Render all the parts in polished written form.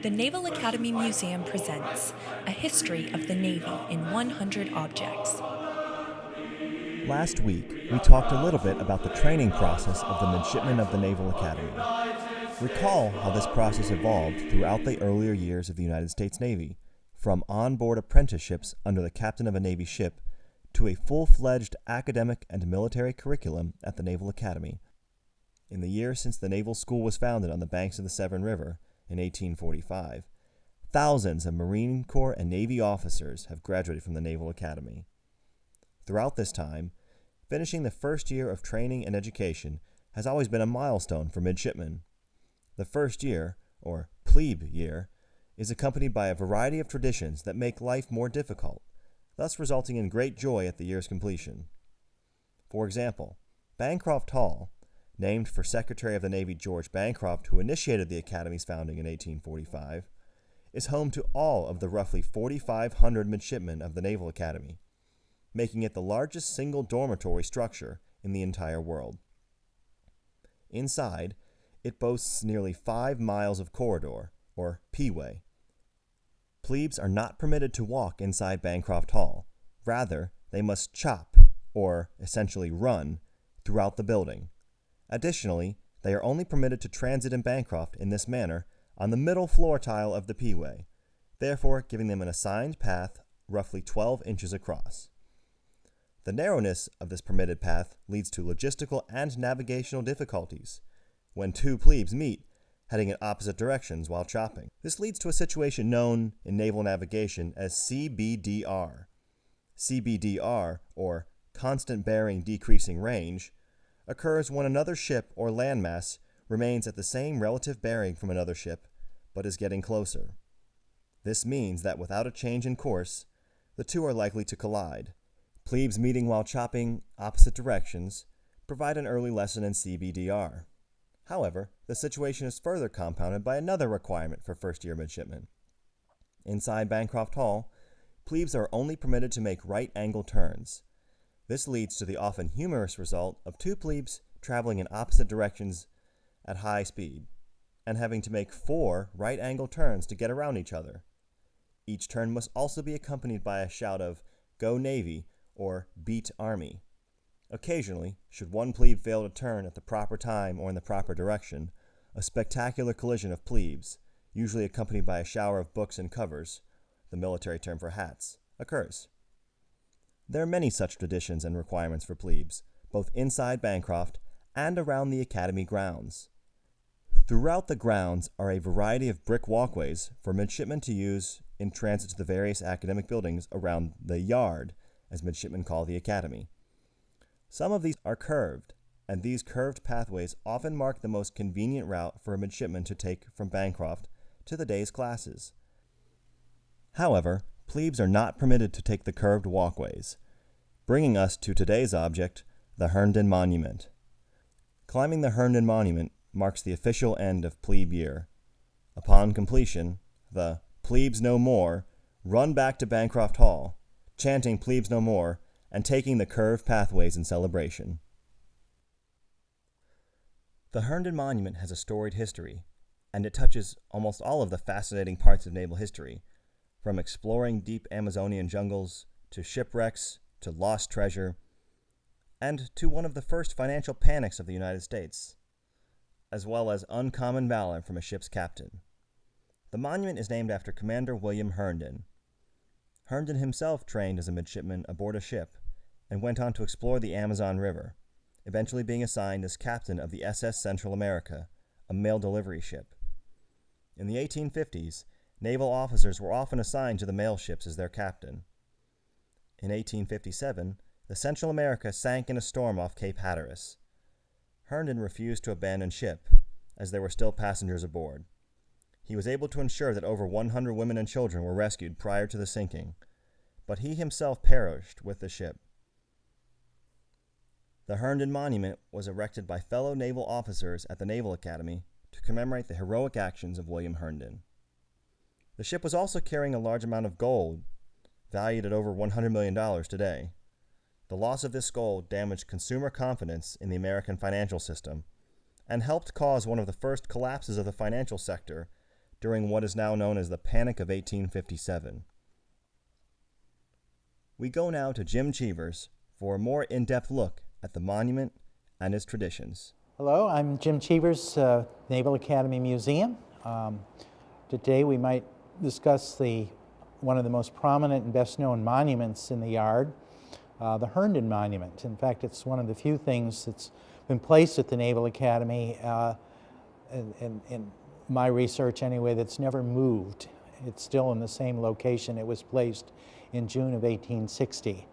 The Naval Academy Museum presents A History of the Navy in 100 Objects. Last week, we talked a little bit about the training process of the midshipmen of the Naval Academy. Recall how this process evolved throughout the earlier years of the United States Navy, from on-board apprenticeships under the captain of a Navy ship to a full-fledged academic and military curriculum at the Naval Academy. In the years since the Naval School was founded on the banks of the Severn River in 1845, thousands of Marine Corps and Navy officers have graduated from the Naval Academy. Throughout this time, finishing the first year of training and education has always been a milestone for midshipmen. The first year, or Plebe Year, is accompanied by a variety of traditions that make life more difficult, thus resulting in great joy at the year's completion. For example, Bancroft Hall, named for Secretary of the Navy George Bancroft, who initiated the Academy's founding in 1845, is home to all of the roughly 4,500 midshipmen of the Naval Academy, making it the largest single dormitory structure in the entire world. Inside, it boasts nearly 5 miles of corridor, or P-way. Plebes are not permitted to walk inside Bancroft Hall. Rather, they must chop, or essentially run, throughout the building. Additionally, they are only permitted to transit in Bancroft in this manner on the middle floor tile of the P-way, therefore giving them an assigned path roughly 12 inches across. The narrowness of this permitted path leads to logistical and navigational difficulties when two plebes meet, heading in opposite directions while chopping. This leads to a situation known in naval navigation as CBDR. CBDR, or constant bearing decreasing range, occurs when another ship or landmass remains at the same relative bearing from another ship, but is getting closer. This means that without a change in course, the two are likely to collide. Plebes meeting while chopping opposite directions provide an early lesson in CBDR. However, the situation is further compounded by another requirement for first-year midshipmen. Inside Bancroft Hall, plebes are only permitted to make right-angle turns. This leads to the often humorous result of two plebes traveling in opposite directions at high speed, and having to make 4 right-angle turns to get around each other. Each turn must also be accompanied by a shout of "Go Navy" or "Beat Army." Occasionally, should one plebe fail to turn at the proper time or in the proper direction, a spectacular collision of plebes, usually accompanied by a shower of books and covers, the military term for hats, occurs. There are many such traditions and requirements for plebes, both inside Bancroft and around the Academy grounds. Throughout the grounds are a variety of brick walkways for midshipmen to use in transit to the various academic buildings around the yard, as midshipmen call the Academy. Some of these are curved, and these curved pathways often mark the most convenient route for a midshipman to take from Bancroft to the day's classes. However, plebes are not permitted to take the curved walkways, bringing us to today's object, the Herndon Monument. Climbing the Herndon Monument marks the official end of Plebe Year. Upon completion, the "Plebes No More" run back to Bancroft Hall, chanting "Plebes No More" and taking the curved pathways in celebration. The Herndon Monument has a storied history, and it touches almost all of the fascinating parts of naval history, from exploring deep Amazonian jungles, to shipwrecks, to lost treasure, and to one of the first financial panics of the United States, as well as uncommon valor from a ship's captain. The monument is named after Commander William Herndon. Herndon himself trained as a midshipman aboard a ship and went on to explore the Amazon River, eventually being assigned as captain of the SS Central America, a mail delivery ship. In the 1850s, naval officers were often assigned to the mail ships as their captain. In 1857, the Central America sank in a storm off Cape Hatteras. Herndon refused to abandon ship, as there were still passengers aboard. He was able to ensure that over 100 women and children were rescued prior to the sinking, but he himself perished with the ship. The Herndon Monument was erected by fellow naval officers at the Naval Academy to commemorate the heroic actions of William Herndon. The ship was also carrying a large amount of gold, valued at over $100 million today. The loss of this gold damaged consumer confidence in the American financial system and helped cause one of the first collapses of the financial sector during what is now known as the Panic of 1857. We go now to Jim Cheevers for a more in-depth look at the monument and its traditions. Hello, I'm Jim Cheevers, Naval Academy Museum. Today we might discuss one of the most prominent and best-known monuments in the yard, the Herndon Monument. In fact, it's one of the few things that's been placed at the Naval Academy, in my research anyway, that's never moved. It's still in the same location it was placed in June of 1860.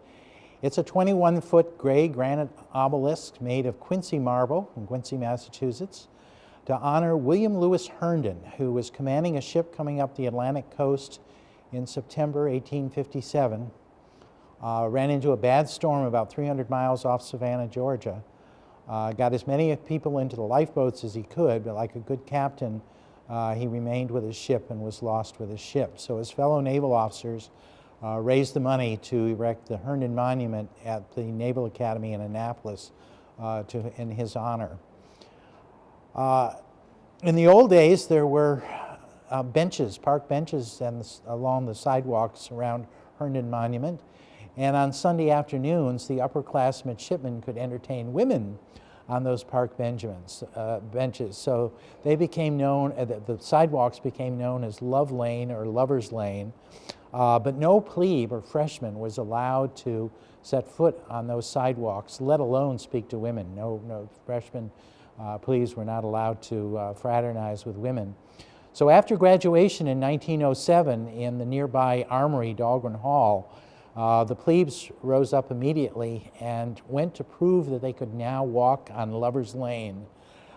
It's a 21-foot gray granite obelisk made of Quincy marble in Quincy, Massachusetts, to honor William Lewis Herndon, who was commanding a ship coming up the Atlantic coast in September 1857. Ran into a bad storm about 300 miles off Savannah, Georgia. Got as many people into the lifeboats as he could, but like a good captain, he remained with his ship and was lost with his ship. So his fellow naval officers raised the money to erect the Herndon Monument at the Naval Academy in Annapolis in his honor. In the old days, there were benches, park benches along the sidewalks around Herndon Monument. And on Sunday afternoons, the upper-class midshipmen could entertain women on those park benches. So they became known, the sidewalks became known as Love Lane or Lover's Lane. But no plebe or freshman was allowed to set foot on those sidewalks, let alone speak to women. No freshmen plebes were not allowed to fraternize with women. So after graduation in 1907 in the nearby Armory, Dahlgren Hall, the plebes rose up immediately and went to prove that they could now walk on Lover's Lane.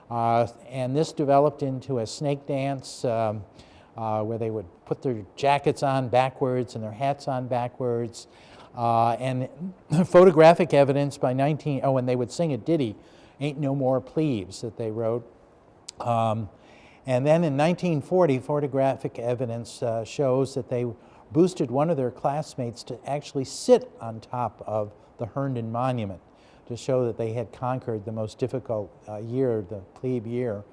And this developed into a snake dance where they would put their jackets on backwards and their hats on backwards. And photographic evidence by and they would sing a ditty, Ain't No More Plebes, that they wrote. And then in 1940, photographic evidence shows that they boosted one of their classmates to actually sit on top of the Herndon Monument to show that they had conquered the most difficult year, the Plebe Year.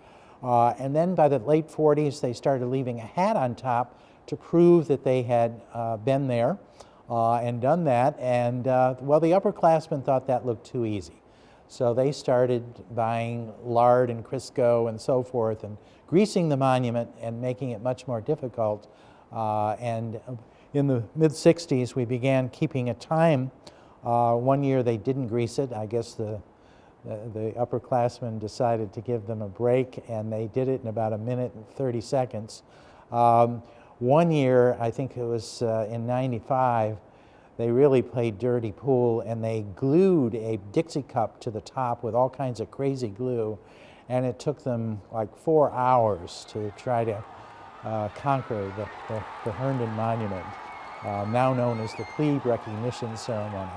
And then by the late 40s, they started leaving a hat on top to prove that they had been there and done that. And well, the upperclassmen thought that looked too easy. So they started buying lard and Crisco and so forth and greasing the monument and making it much more difficult. And in the mid-60s, we began keeping a time. One year they didn't grease it. I guess the upperclassmen decided to give them a break, and they did it in about 1 minute and 30 seconds. One year, I think it was in '95, they really played dirty pool, and they glued a Dixie cup to the top with all kinds of crazy glue, and it took them like 4 hours to try to conquer the Herndon Monument, now known as the Plebe Recognition Ceremony.